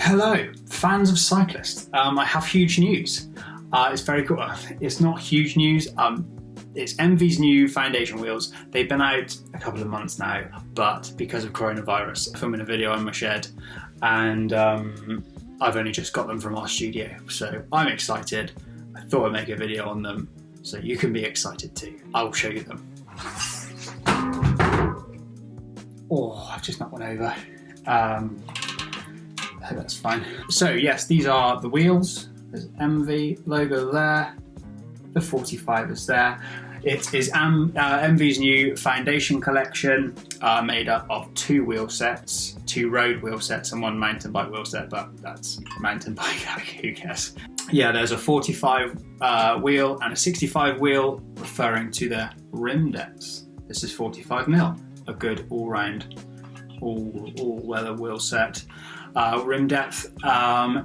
Hello, fans of Cyclist. I have huge news. It's very cool. It's not huge news. It's Enve's new foundation wheels. They've been out a couple of months now, but because of coronavirus, I'm filming a video in my shed, and I've only just got them from our studio. So I'm excited. I thought I'd make a video on them so you can be excited too. I'll show you them. Oh, I've just knocked one over. I hope that's fine. So yes, these are the wheels. There's Enve logo there. The 45 is there. It is Enve's new foundation collection, made up of two wheel sets, two road wheel sets and one mountain bike wheel set, but that's mountain bike, who cares? Yeah, there's a 45 wheel and a 65 wheel, referring to the rim depths. This is 45mm, a good all-round, all-weather wheel set. Rim depth.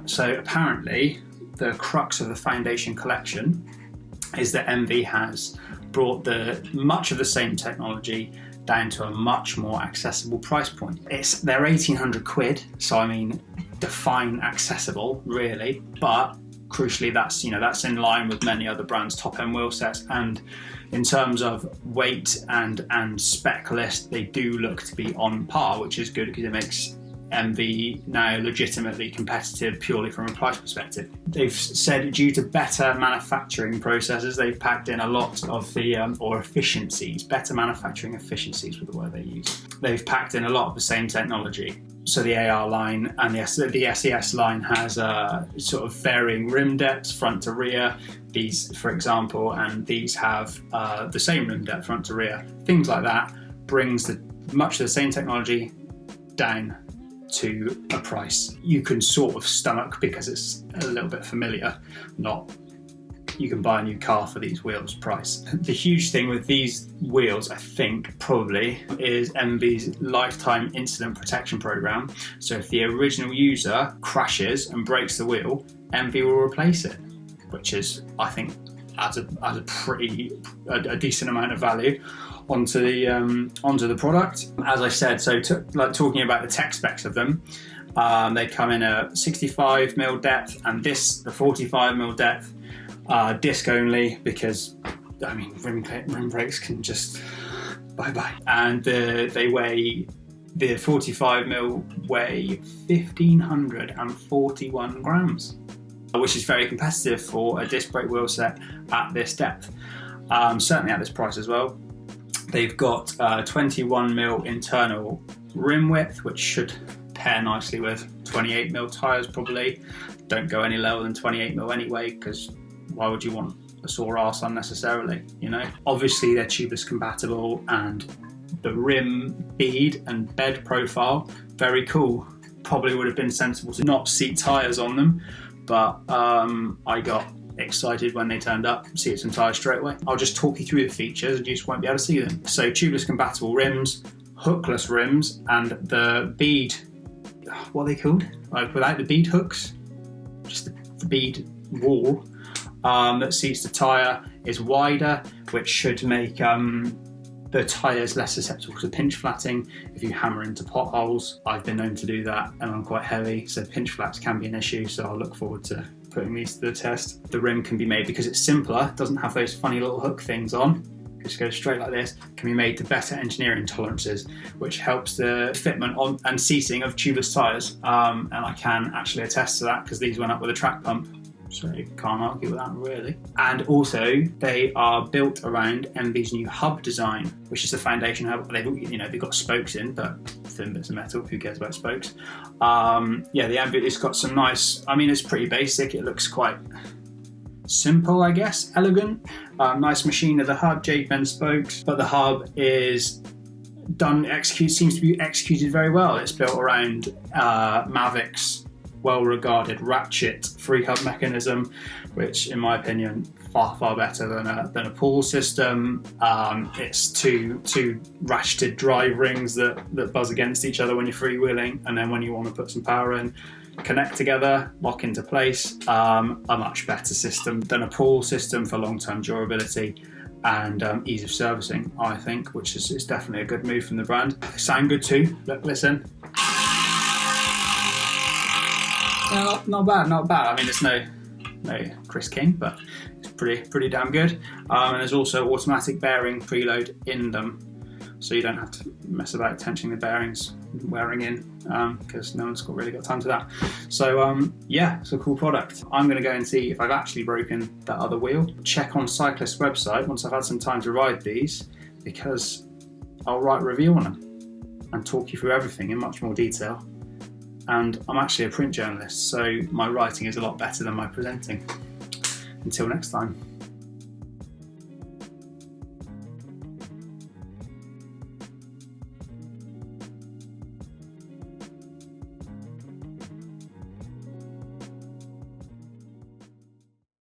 So apparently the crux of the foundation collection is that Enve has brought much of the same technology down to a much more accessible price point. They're 1,800 quid, so I mean, define accessible really, but crucially that's in line with many other brands' top-end wheel sets, and in terms of weight and spec list, they do look to be on par, which is good because it makes Enve now legitimately competitive purely from a price perspective. They've said due to better manufacturing processes, they've packed in a lot of the, or efficiencies, better manufacturing efficiencies with the word they use. They've packed in a lot of the same technology. So the AR line and the SES line has sort of varying rim depths, front to rear. These, for example, and these have the same rim depth, front to rear. Things like that brings much of the same technology down to a price you can sort of stomach because it's a little bit familiar, not you can buy a new car for these wheels price. The huge thing with these wheels, I think, probably, is Enve's lifetime incident protection program. So if the original user crashes and breaks the wheel, Enve will replace it, which is, I think, adds a decent amount of value onto the product. As I said, so talking about the tech specs of them, they come in a 65mm depth and the 45mm depth, disc only, because I mean rim brakes can just bye-bye. And the 45mm weigh 1,541 grams, which is very competitive for a disc brake wheel set at this depth, certainly at this price as well. They've got 21mm internal rim width, which should pair nicely with 28mm tyres probably. Don't go any lower than 28mm anyway, because why would you want a sore arse unnecessarily, you know? Obviously they're tubeless compatible, and the rim bead and bed profile, very cool. Probably would have been sensible to not seat tyres on them, but I got excited when they turned up, see some tyres straight away. I'll just talk you through the features and you just won't be able to see them. So tubeless compatible rims, hookless rims, and the bead, what are they called? Like without the bead hooks, just the bead wall that seats the tyre is wider, which should make the tyres less susceptible to pinch flatting if you hammer into potholes. I've been known to do that and I'm quite heavy, so pinch flats can be an issue, so I'll look forward to putting these to the test. The rim can be made, because it's simpler, doesn't have those funny little hook things on, just goes straight like this, can be made to better engineering tolerances, which helps the fitment on and seating of tubeless tyres, and I can actually attest to that because these went up with a track pump, so you can't argue with that really. And also they are built around Enve's new hub design, which is the foundation hub. They've got spokes in, but thin bits of metal, who cares about spokes? Yeah, the Enve, it's got some nice, I mean, it's pretty basic, it looks quite simple, I guess, elegant. Nice machine of the hub, J-bend spokes, but the hub is seems to be executed very well. It's built around Mavic's well-regarded ratchet free hub mechanism, which in my opinion far better than a pull system. It's two ratcheted drive rings that buzz against each other when you're freewheeling, and then when you want to put some power in, connect together, lock into place. A much better system than a pull system for long-term durability and ease of servicing, I think, which is definitely a good move from the brand. They sound good too. Look, listen. Not bad, not bad. I mean, it's no Chris King, but it's pretty damn good. And there's also automatic bearing preload in them, so you don't have to mess about tensioning the bearings, wearing in, because no one's really got time to that. So yeah, it's a cool product. I'm going to go and see if I've actually broken that other wheel. Check on Cyclist website once I've had some time to ride these, because I'll write a review on them and talk you through everything in much more detail. And I'm actually a print journalist, so my writing is a lot better than my presenting. Until next time.